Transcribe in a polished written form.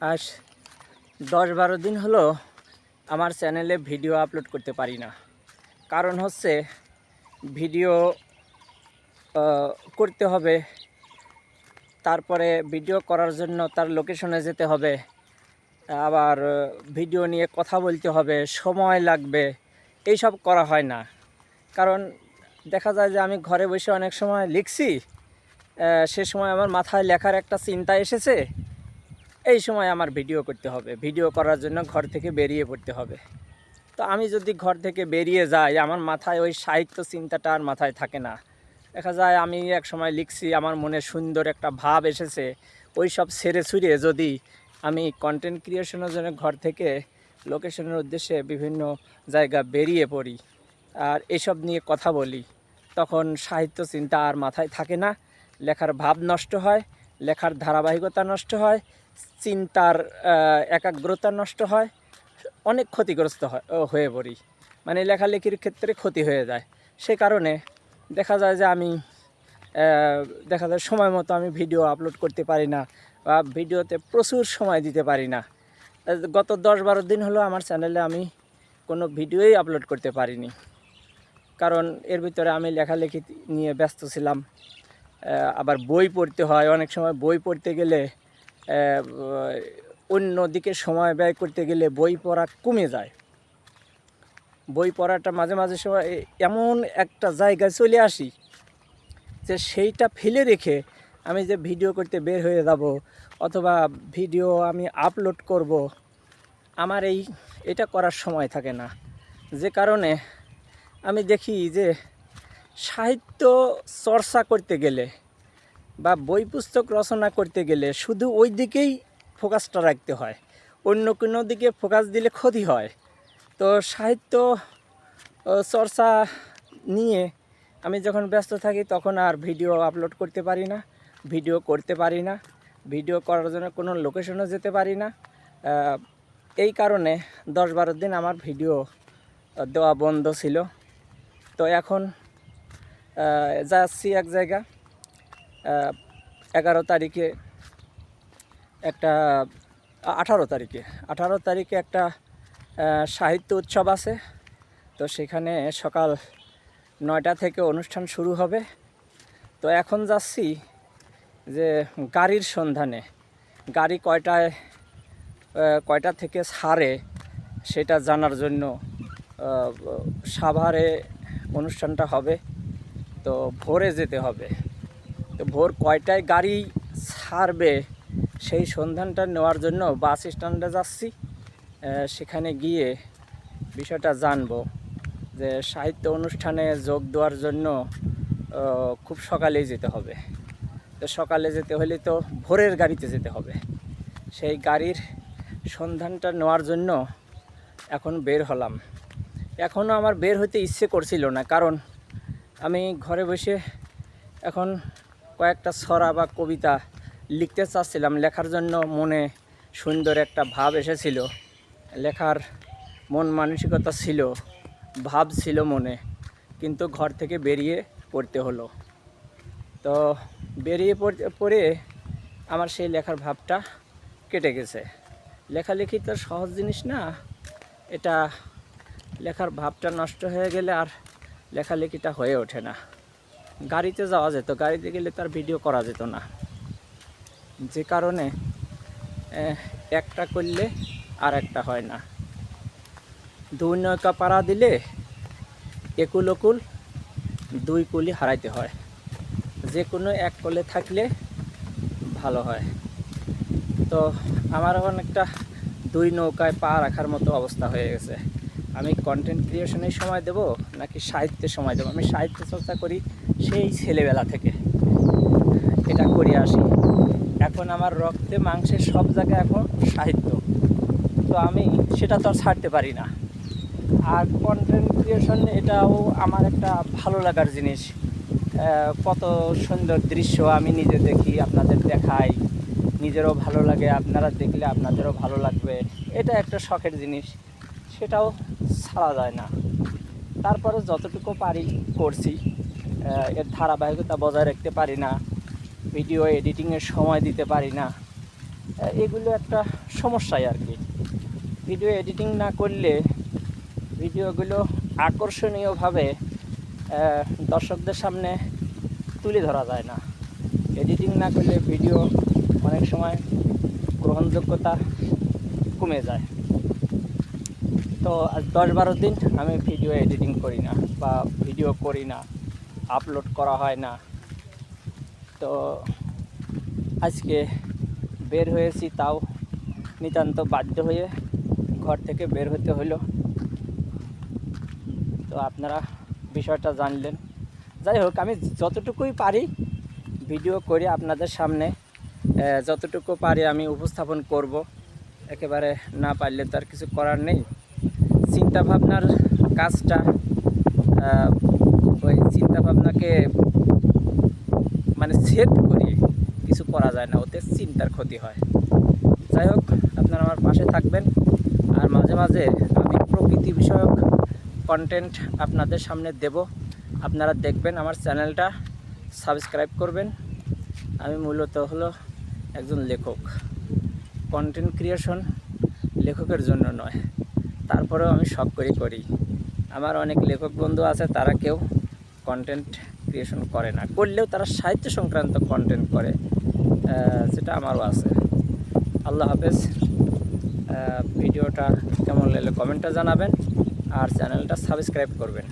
আজ 10-12 দিন হলো আমার চ্যানেলে ভিডিও আপলোড করতে পারি না। কারণ হচ্ছে ভিডিও করতে হবে, তারপরে ভিডিও করার জন্য তার লোকেশনে যেতে হবে, আবার ভিডিও নিয়ে কথা বলতে হবে, সময় লাগবে, এইসব করা হয় না। কারণ দেখা যায় যে আমি ঘরে বসে অনেক সময় লিখছি, সে সময় আমার মাথায় লেখার একটা চিন্তা এসেছে, এই সময় আমার ভিডিও করতে হবে, ভিডিও করার জন্য ঘর থেকে বেরিয়ে পড়তে হবে। তো আমি যদি ঘর থেকে বেরিয়ে যাই, আমার মাথায় ওই সাহিত্য চিন্তাটা আর মাথায় থাকে না। দেখা যায় আমি এক সময় লিখছি, আমার মনে সুন্দর একটা ভাব এসেছে, ওই সব ছেড়ে ছুড়ে যদি আমি কন্টেন্ট ক্রিয়েশনের জন্য ঘর থেকে লোকেশনের উদ্দেশ্যে বিভিন্ন জায়গা বেরিয়ে পড়ি আর এসব নিয়ে কথা বলি, তখন সাহিত্য চিন্তা আর মাথায় থাকে না, লেখার ভাব নষ্ট হয়, লেখার ধারাবাহিকতা নষ্ট হয়, চিন্তার একাগ্রতা নষ্ট হয়, অনেক ক্ষতিগ্রস্ত হয়ে পড়ি, মানে লেখালেখির ক্ষেত্রে ক্ষতি হয়ে যায়। সে কারণে দেখা যায় যে আমি সময় মতো আমি ভিডিও আপলোড করতে পারি না বা ভিডিওতে প্রচুর সময় দিতে পারি না। গত 10-12 দিন হলো আমার চ্যানেলে আমি কোনো ভিডিওই আপলোড করতে পারিনি, কারণ এর ভিতরে আমি লেখালেখি নিয়ে ব্যস্ত ছিলাম। আবার বই পড়তে হয়, অনেক সময় বই পড়তে গেলে অন্য দিকে সময় ব্যয় করতে গেলে বই পড়া কমে যায়। বই পড়াটা মাঝে মাঝে সময় এমন একটা জায়গায় চলে আসি যে সেইটা ফেলে রেখে আমি যে ভিডিও করতে বের হয়ে যাব অথবা ভিডিও আমি আপলোড করব, আমার এটা করার সময় থাকে না। যে কারণে আমি দেখি যে সাহিত্য চর্চা করতে গেলে বা বই পুস্তক রচনা করতে গেলে শুধু ওই দিকেই ফোকাসটা রাখতে হয়, অন্য কোনো দিকে ফোকাস দিলে ক্ষতি হয়। তো সাহিত্য চর্চা নিয়ে আমি যখন ব্যস্ত থাকি তখন আর ভিডিও আপলোড করতে পারি না, ভিডিও করতে পারি না, ভিডিও করার জন্য কোনো লোকেশনও যেতে পারি না। এই কারণে 10-12 দিন আমার ভিডিও দেওয়া বন্ধ ছিল। তো এখন যাচ্ছি এক জায়গা, 11 তারিখে একটা 18 তারিখে একটা সাহিত্য উৎসব আছে। তো সেখানে সকাল 9টা থেকে অনুষ্ঠান শুরু হবে। তো এখন যাচ্ছি যে গাড়ির সন্ধানে, গাড়ি কয়টা থেকে ছাড়ে সেটা জানার জন্য। সাভারে অনুষ্ঠানটা হবে, তো ভোরে যেতে হবে। তো ভোর কয়টায় গাড়ি ছাড়বে সেই সন্ধানটা নেওয়ার জন্য বাস স্ট্যান্ডে যাচ্ছি। সেখানে গিয়ে বিষয়টা জানবো যে সাহিত্য অনুষ্ঠানে যোগ দেওয়ার জন্য খুব সকালেই যেতে হবে। তো সকালে যেতে হলে তো ভোরের গাড়িতে যেতে হবে। সেই গাড়ির সন্ধানটা নেওয়ার জন্য এখন বের হলাম। এখনও আমার বের হতে ইচ্ছে করছিল না, কারণ আমি ঘরে বসে এখন কয়েকটা ছড়া বা কবিতা লিখতে চাচ্ছিলাম। লেখার জন্য মনে সুন্দর একটা ভাব এসেছিল, লেখার মন মানসিকতা ছিল, ভাব ছিল মনে, কিন্তু ঘর থেকে বেরিয়ে পড়তে হলো। তো বেরিয়ে পড়ে আমার সেই লেখার ভাবটা কেটে গেছে। লেখালেখি তো সহজ জিনিস না, এটা লেখার ভাবটা নষ্ট হয়ে গেলে আর লেখালেখিটা হয়ে ওঠে না। গাড়িতে যাওয়া যেত, গাড়িতে গেলে তার ভিডিও করা যেত না। যে কারণে একটা করলে আর একটা হয় না। 2 নৌকা পাড়া দিলে একুল ওকুল 2 কুলি হারাইতে হয়। যে কোনো এক কোলে থাকলে ভালো হয়। তো আমার এখন একটা 2 নৌকায় পা রাখার মতো অবস্থা হয়ে গেছে। আমি কন্টেন্ট ক্রিয়েশনে সময় দেব নাকি সাহিত্যে সময় দেব? আমি সাহিত্য চর্চা করি সেই ছেলেবেলা থেকে, এটা করে আসি। এখন আমার রক্তে মাংসে সব জায়গায় এখন সাহিত্য, তো আমি সেটা তো আর ছাড়তে পারি না। আর কন্টেন্ট ক্রিয়েশন এটাও আমার একটা ভালো লাগার জিনিস। কত সুন্দর দৃশ্য আমি নিজে দেখি, আপনাদের দেখাই, নিজেরও ভালো লাগে, আপনারা দেখলে আপনাদেরও ভালো লাগবে, এটা একটা শখের জিনিস, সেটাও ছাড়া যায় না। তারপরে যতটুকু পারি করছি, এর ধারাবাহিকতা বজায় রাখতে পারি না, ভিডিও এডিটিংয়ের সময় দিতে পারি না। এগুলো একটা সমস্যাই আর কি। ভিডিও এডিটিং না করলে ভিডিওগুলো আকর্ষণীয়ভাবে দর্শকদের সামনে তুলে ধরা যায় না। এডিটিং না করলে ভিডিও অনেক সময় গ্রহণযোগ্যতা কমে যায়। তো আজ 10-12 দিন আমি ভিডিও এডিটিং করি না বা ভিডিও করি না, আপলোড করা হয় না। তো আজকে বের হয়েছি, তাও নিতান্ত বাধ্য হয়ে ঘর থেকে বের হতে হলো। তো আপনারা বিষয়টা জানলেন। যাই হোক, আমি যতটুকুই পারি ভিডিও করে আপনাদের সামনে যতটুকু পারি আমি উপস্থাপন করব। একেবারে না পারলে তো আর কিছু করার নেই। চিন্তাভাবনার কাজটা ওই চিন্তাভাবনাকে মানে সেট করিয়ে কিছু করা যায় না, ওতে চিন্তার ক্ষতি হয়। যাই হোক, আপনারা আমার পাশে থাকবেন, আর মাঝে মাঝে আমি প্রকৃতি বিষয়ক কন্টেন্ট আপনাদের সামনে দেব, আপনারা দেখবেন। আমার চ্যানেলটা সাবস্ক্রাইব করবেন। আমি মূলত হলো একজন লেখক, কন্টেন্ট ক্রিয়েশন লেখকের জন্য নয়, তারপরেও আমি শখ করে করি। আমার অনেক লেখক বন্ধু আছে, তারা কেউ কন্টেন্ট ক্রিয়েশন করে না, করলেও তারা সাহিত্য সংক্রান্ত কন্টেন্ট করে, যেটা আমারও আছে। আল্লাহ হাফেজ। ভিডিওটা কেমন লাগলে কমেন্টে জানাবেন, আর চ্যানেলটা সাবস্ক্রাইব করবেন।